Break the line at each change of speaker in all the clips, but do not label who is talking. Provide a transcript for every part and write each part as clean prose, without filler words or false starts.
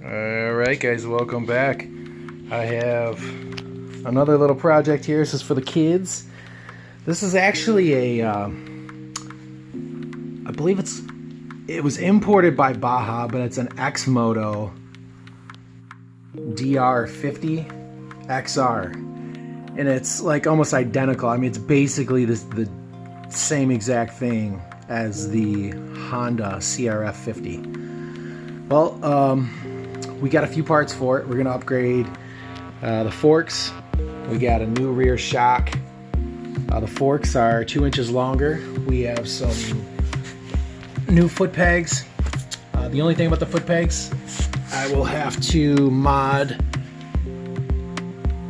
Alright guys, welcome back. I have another little project here. This is for the kids. This is actually a, I believe it was imported by Baja, but it's an X-Moto DR50xr. And it's like almost identical. I mean, it's basically the same exact thing as the Honda CRF50. Well, we got a few parts for it. We're gonna upgrade the forks. We got a new rear shock. The forks are 2 inches longer. We have some new foot pegs. The only thing about the foot pegs, I will have to mod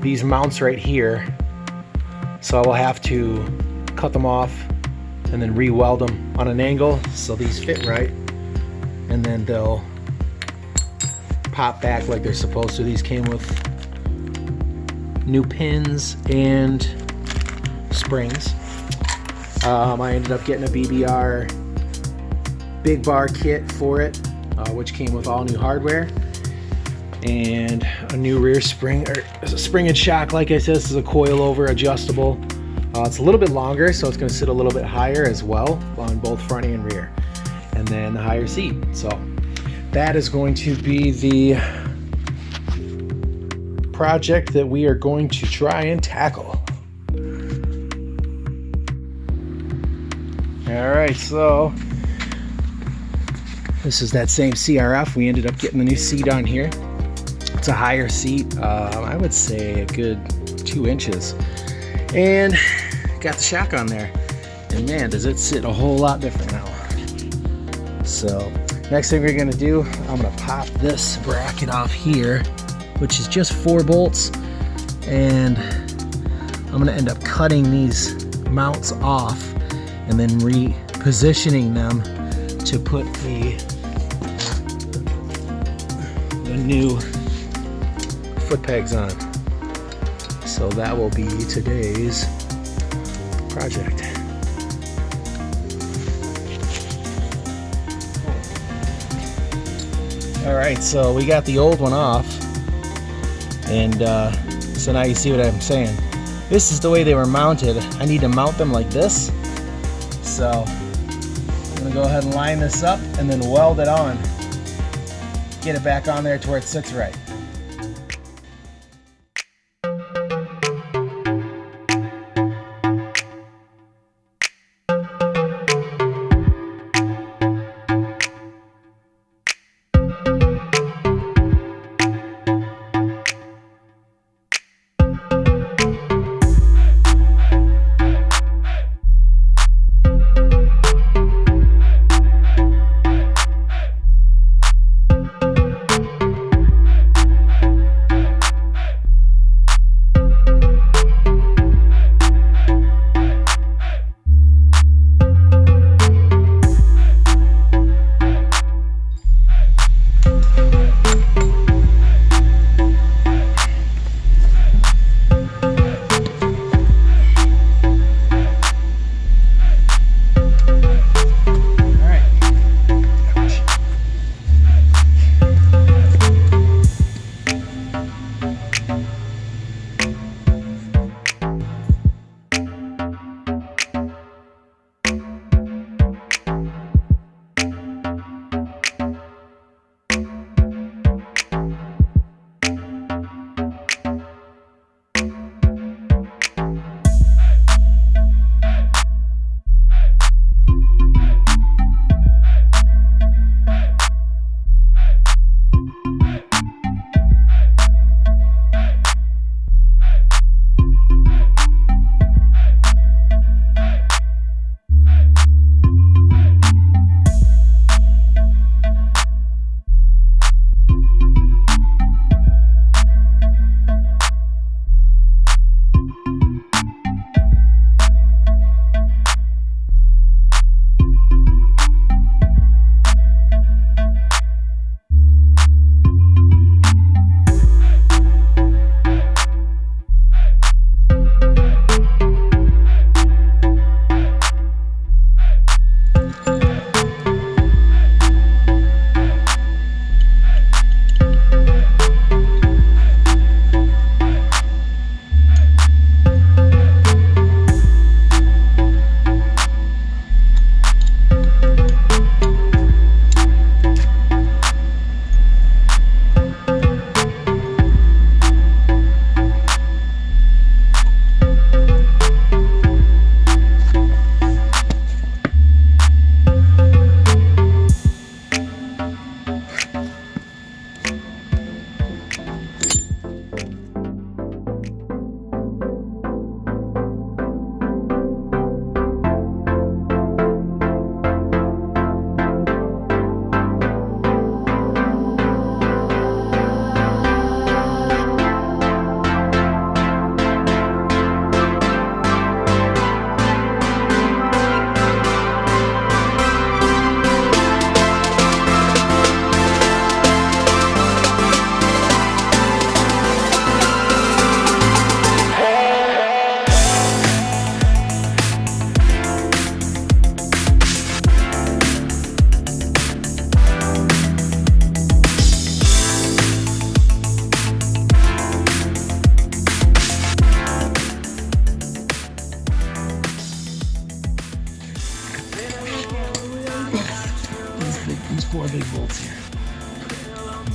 these mounts right here. So I will have to cut them off and then re-weld them on an angle so these fit right. And then they'll pop back like they're supposed to. These came with new pins and springs. I ended up getting a BBR big bar kit for it, which came with all new hardware and a new rear spring, or a spring and shock. Like I said, this is a coilover adjustable. It's a little bit longer, so it's going to sit a little bit higher as well on both front and rear, and then the higher seat. So that is going to be the project that we are going to try and tackle. Alright, so this is that same CRF. We ended up getting the new seat on here. It's a higher seat, I would say a good 2 inches. And got the shock on there. And man, does it sit a whole lot different now. So next thing we're gonna do, I'm gonna pop this bracket off here, which is just 4 bolts, and I'm gonna end up cutting these mounts off and then repositioning them to put the new foot pegs on. So that will be today's project. Alright, so we got the old one off, and so now you see what I'm saying. This is the way they were mounted. I need to mount them like this. So I'm going to go ahead and line this up and then weld it on. Get it back on there to where it sits right.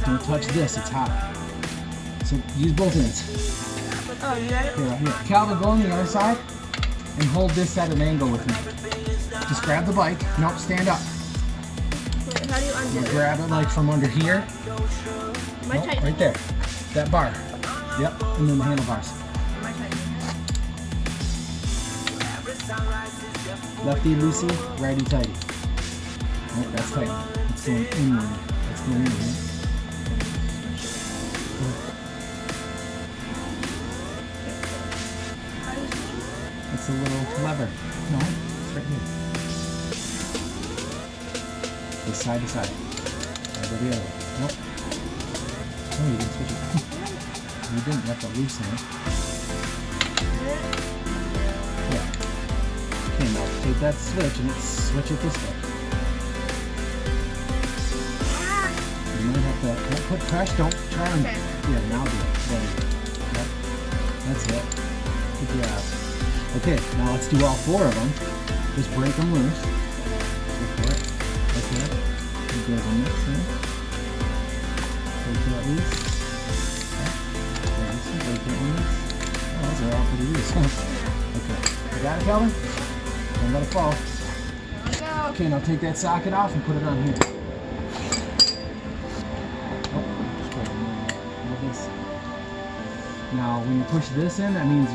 Don't touch this, it's hot. So use both ends.
Oh, you got it?
Here. Calvin, go on the other side and hold this at an angle with me. Just grab the bike. Nope, stand up.
Wait, how do you undo it?
Grab it like from under here. Nope, right there. That bar. Yep, and then the handlebars. Lefty loosey, righty tighty. Nope, that's tight. It's going inward. It's going in here. It's a little lever. No, it's right here. This side to side. Right to the other. Nope. Oh, you didn't switch it. You didn't. You have to loosen it. Yeah. Okay, now take that switch and switch it this way. You might have to put pressure. Don't try and.
Okay.
Yeah, now do it. There. Yep. That's it. Good job. Okay, now let's do all 4 of them. Just break them loose. Go for it. Okay. You go to the next thing. Break that loose. Okay. Break that loose. Oh, those are all pretty loose. Okay. You got it, Calvin? Don't let it fall.
There we go.
Okay, now take that socket off and put it on here. Oh, just break it. Like this. Now, when you push this in, that means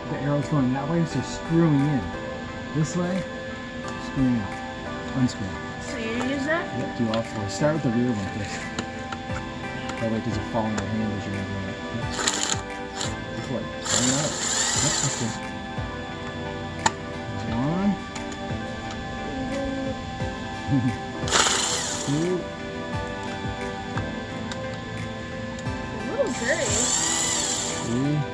the arrow's going that way, so screwing in. This way, screwing out. Unscrewing.
So you use that?
Yep, do all 4. Start with the rear one first. That way it doesn't fall in your hand as you're doing it. Yep. Before it. Bring it out. Yep, that's good. There's 1. 2.
A little dirty.
3.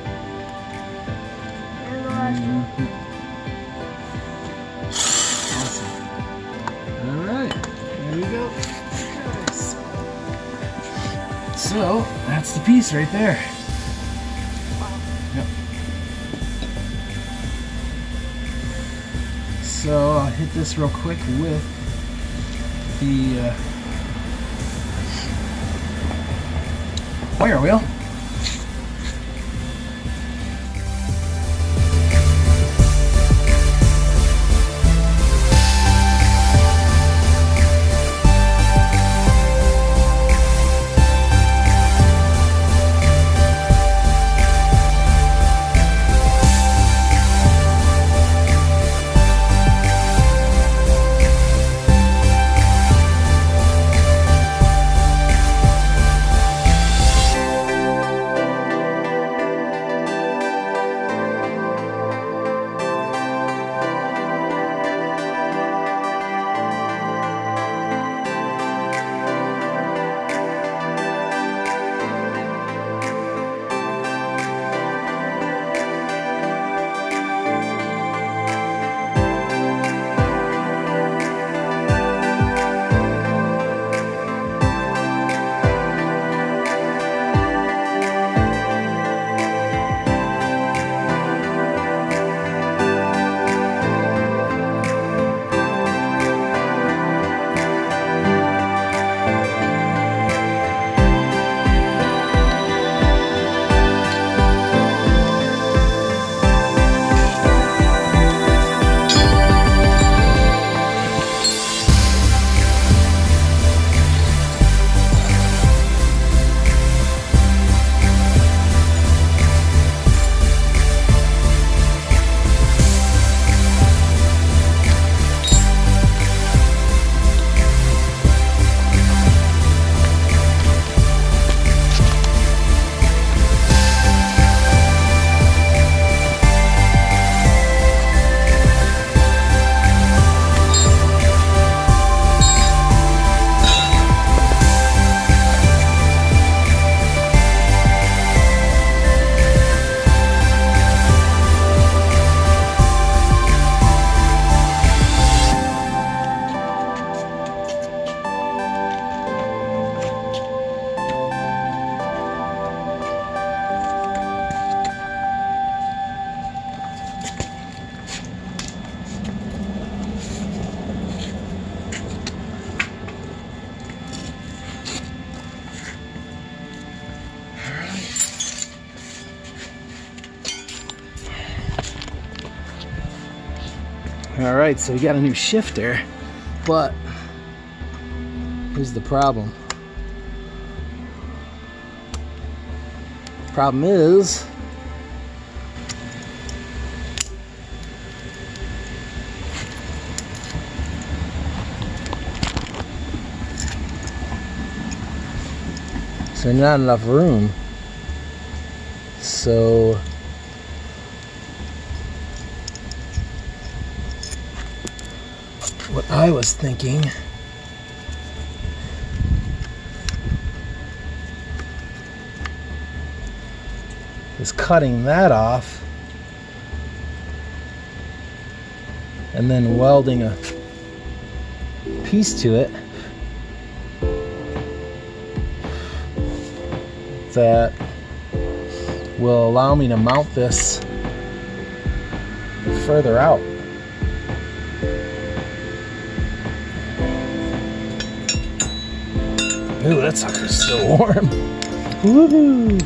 And the last one.
Awesome. All right, there we go. So that's the piece right there. Yep. So I'll hit this real quick with the wire wheel. All right, so we got a new shifter, but here's the problem. Problem is, there's not enough room. So what I was thinking is cutting that off and then welding a piece to it that will allow me to mount this further out. Ooh, that sucker's still warm. Woohoo!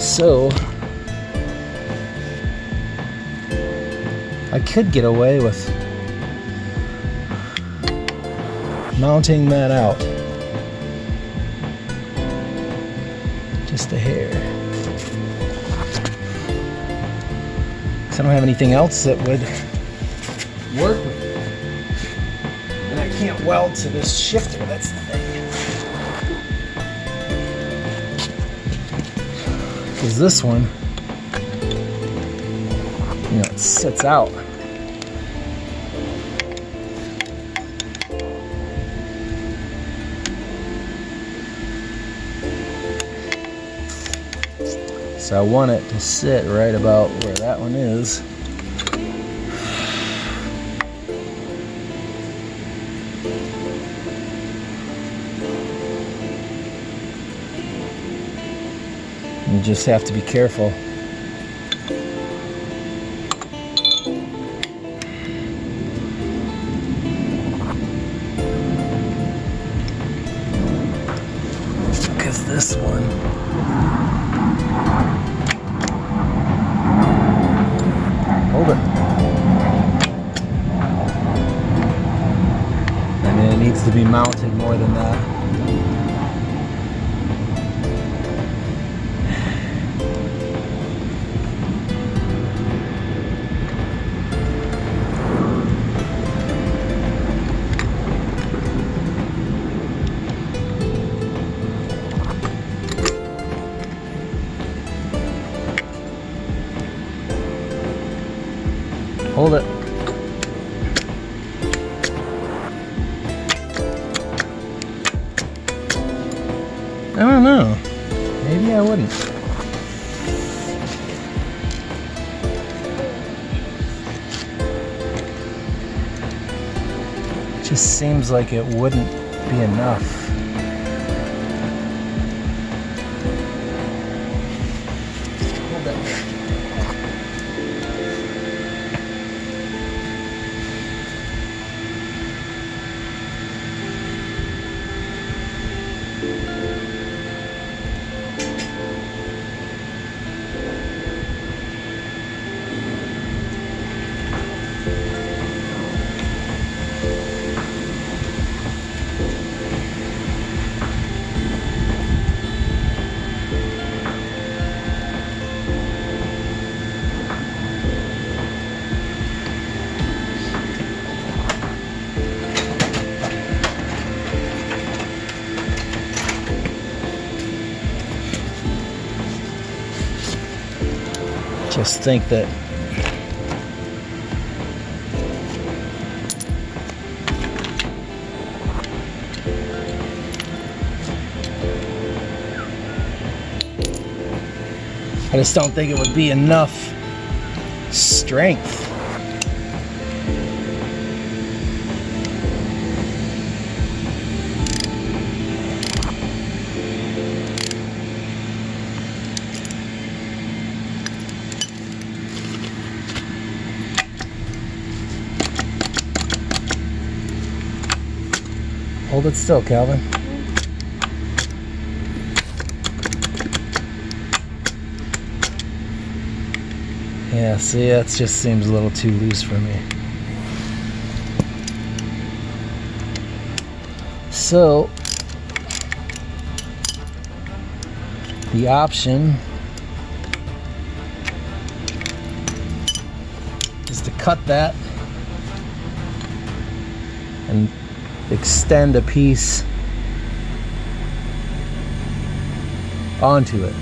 So I could get away with mounting that out just a hair. 'Cause I don't have anything else that would work with it. And I can't weld to this shifter, that's the thing. Because this one, you know, it sits out. So I want it to sit right about where that one is. You just have to be careful. Because this one, hold it. I mean, it needs to be mounted more than that. Hold it. I don't know. Maybe I wouldn't. Just seems like it wouldn't be enough. Hold it. Just think that I just don't think it would be enough strength. Hold it still, Calvin. Yeah, see, that just seems a little too loose for me. So, the option is to cut that and extend a piece onto it.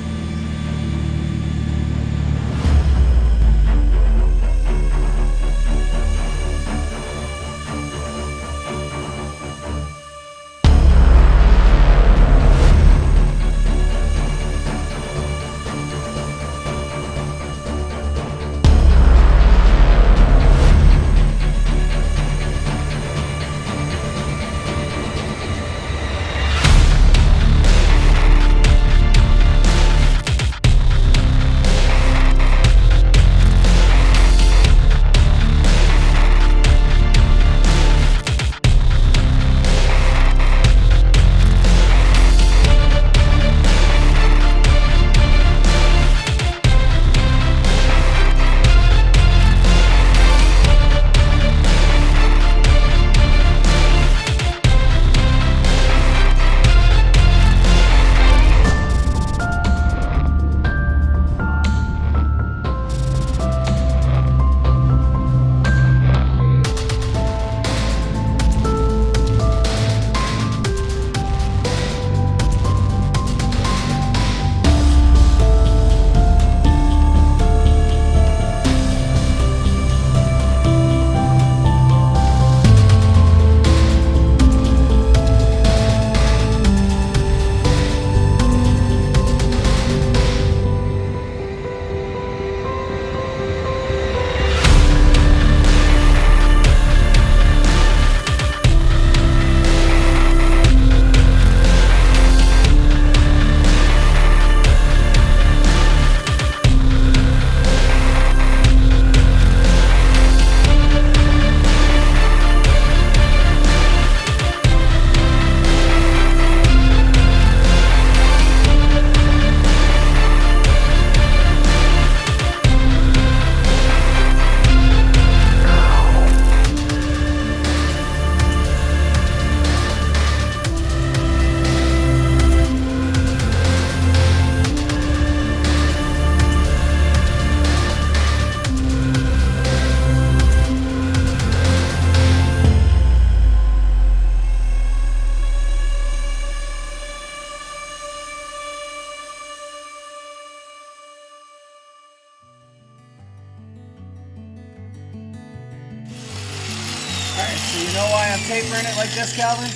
Alright, so you know why I'm tapering it like this, Calvin?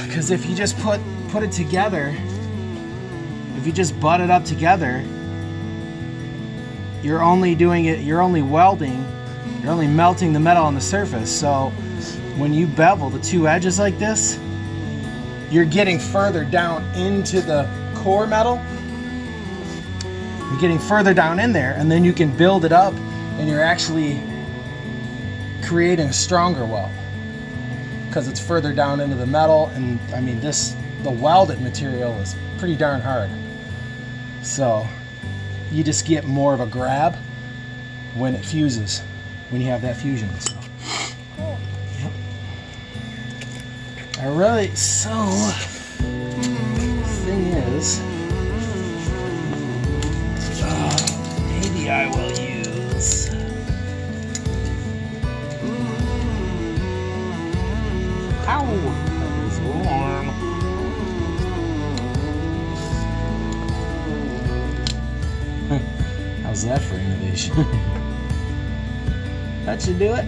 Because if you just put it together, if you just butt it up together, you're only welding, you're only melting the metal on the surface. So when you bevel the two edges like this, you're getting further down into the core metal. You're getting further down in there, and then you can build it up, and you're actually creating a stronger weld because it's further down into the metal. And I mean, the welded material is pretty darn hard, so you just get more of a grab when it fuses, when you have that fusion. So yep. The thing is, maybe I will use ow, that was warm. How's that for innovation? That should do it.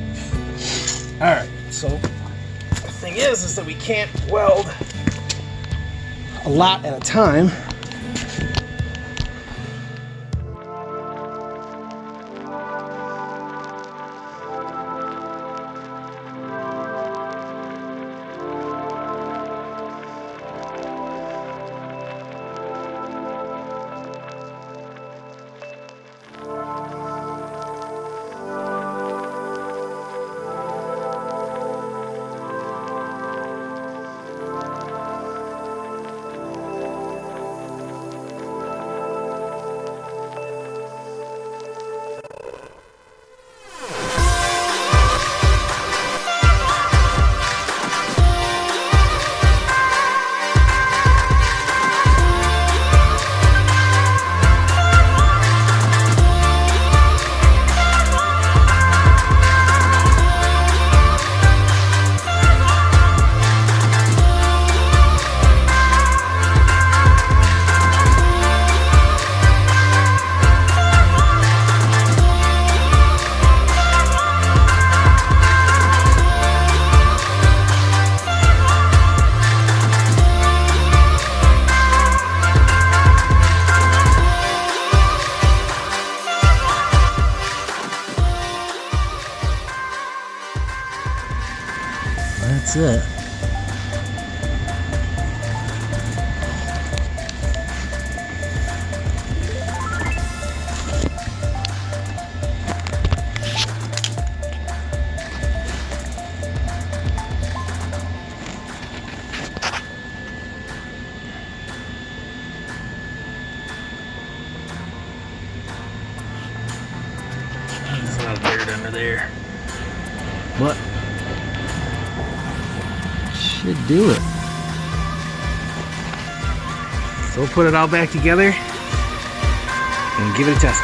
Alright, so the thing is that we can't weld a lot at a time. that's it. There's a lot of dirt under there, but should do it. So we'll put it all back together and give it a test.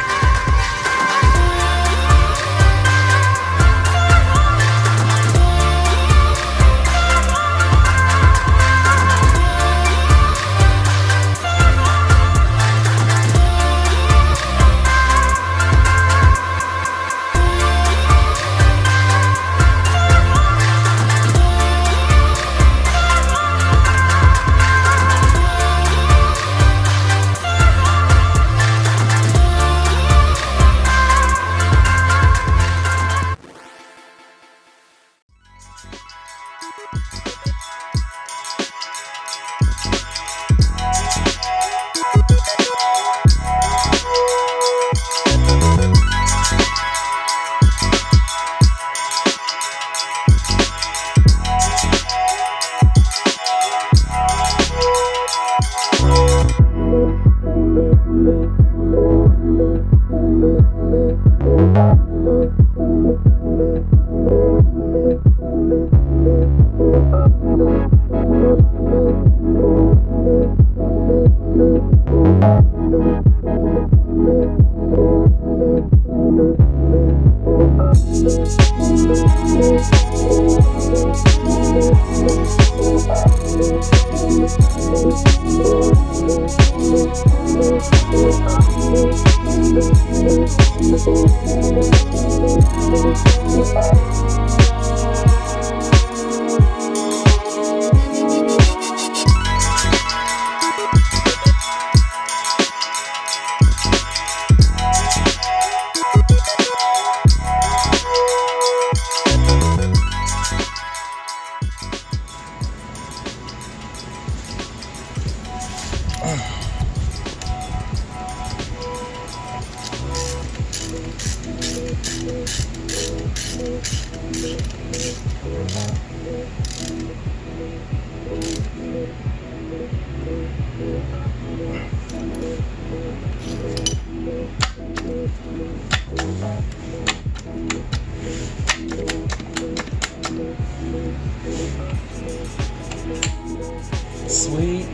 Sweet.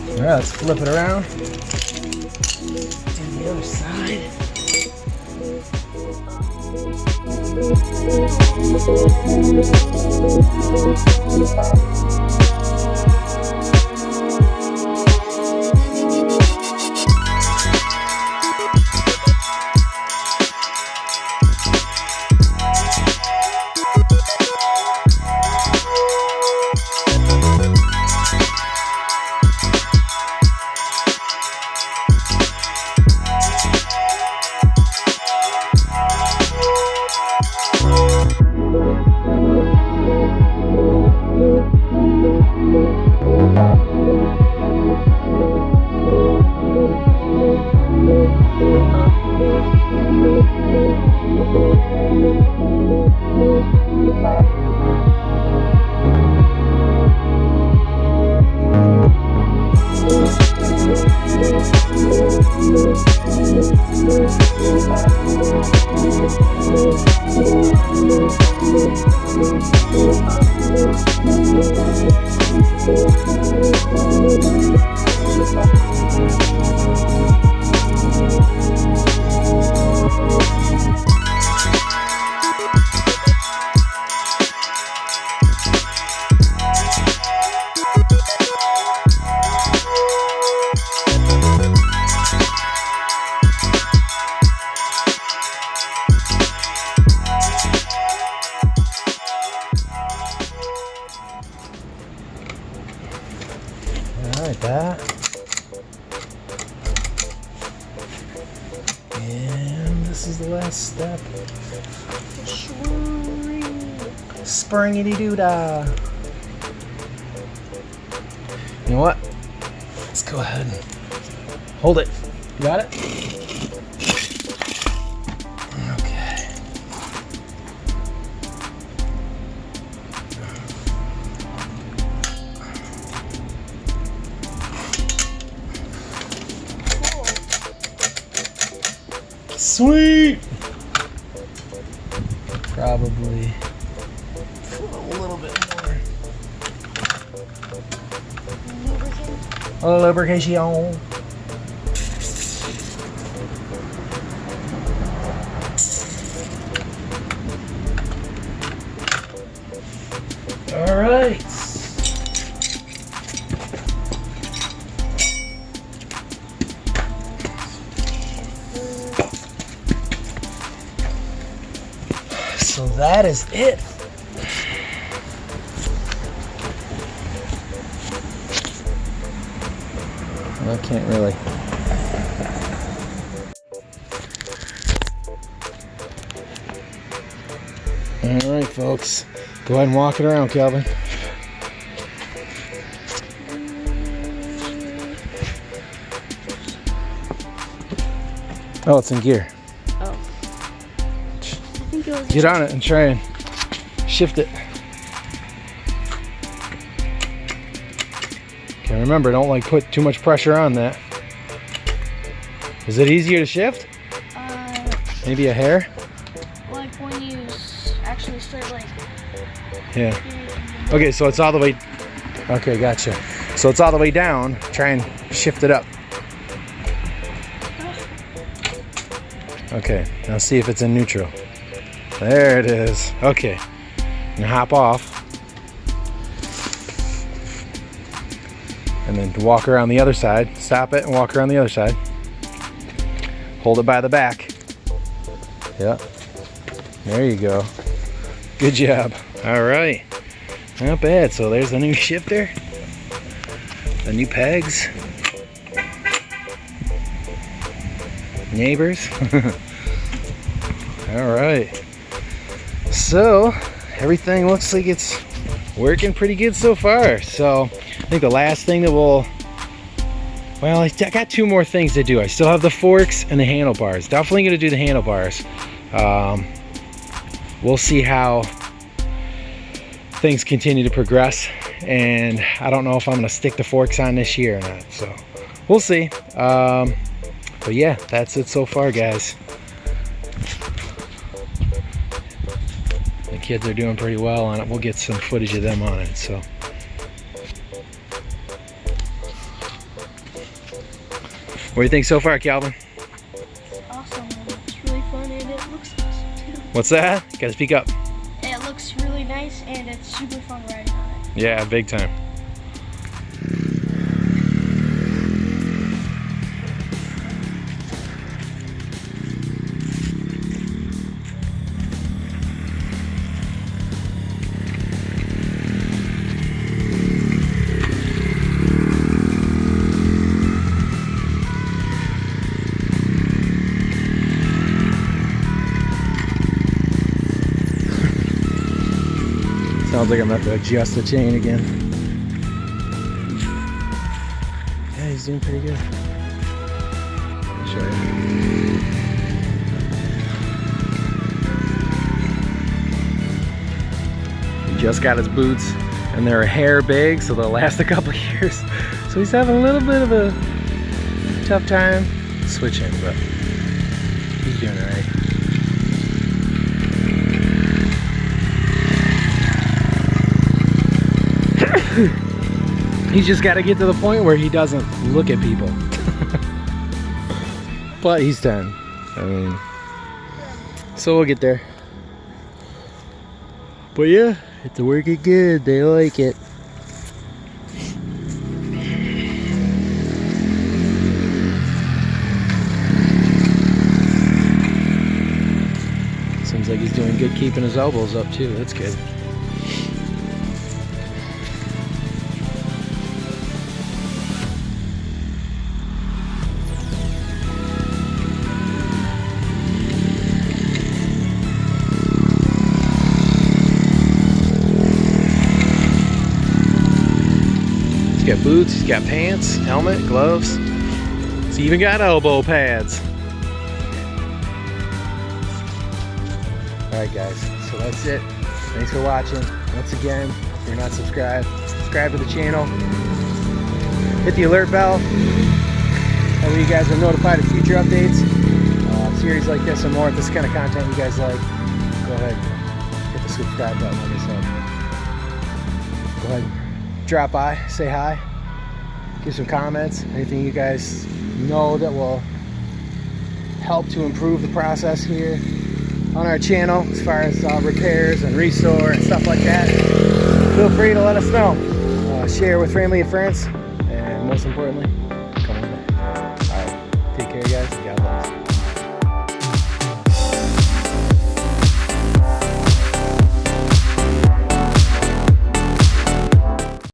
All right, let's flip it around. Do the other side. Like that. And this is the last step. Sweet. Springity doo dah. You know what? Let's go ahead and hold it. Got it? Okay. Sweet! Probably a little bit more. A little lubrication. All right. So that is it. I can't really. All right, folks. Go ahead and walk it around, Calvin. Oh, it's in gear.
Oh. I think it was.
Get on it and try and shift it. Okay, remember, don't like put too much pressure on that. Is it easier to shift? Maybe a hair?
Like when you actually start like.
Yeah. Okay, so it's all the way. Okay, gotcha. So it's all the way down. Try and shift it up. Okay, now see if it's in neutral. There it is. Okay, and hop off. And then walk around the other side. Stop it and walk around the other side. Hold it by the back. Yep. There you go. Good job. All right. Not bad. So there's the new shifter. The new pegs. Neighbors. All right. So everything looks like it's working pretty good so far. So I think the last thing that we'll, well, I got two more things to do. I still have the forks and the handlebars. Definitely going to do the handlebars. We'll see how things continue to progress, and I don't know if I'm going to stick the forks on this year or not. So we'll see. But yeah, that's it so far, guys. The kids are doing pretty well on it. We'll get some footage of them on it. So. What do you think so far, Calvin?
Awesome. It's really fun and it looks awesome too.
What's that? Gotta speak up.
It looks really nice and it's super fun riding on it.
Yeah, big time. Sounds like I'm gonna have to adjust the chain again. Yeah, he's doing pretty good. Sure. He just got his boots, and they're a hair big, so they'll last a couple of years. So he's having a little bit of a tough time switching, but he's doing all right. He's just got to get to the point where he doesn't look at people. But he's 10. I mean, so we'll get there. But yeah, it's working good. They like it. Seems like he's doing good keeping his elbows up too. That's good. He's got boots, he's got pants, helmet, gloves. He's even got elbow pads. Alright guys, so that's it. Thanks for watching. Once again, if you're not subscribed, subscribe to the channel. Hit the alert bell. That way you guys are notified of future updates. Series like this and more, if this kind of content you guys like, go ahead, hit the subscribe button like I said. Go ahead, drop by, say hi, give some comments, anything you guys know that will help to improve the process here on our channel as far as repairs and restore and stuff like that. Feel free to let us know. Share with family and friends, and most importantly,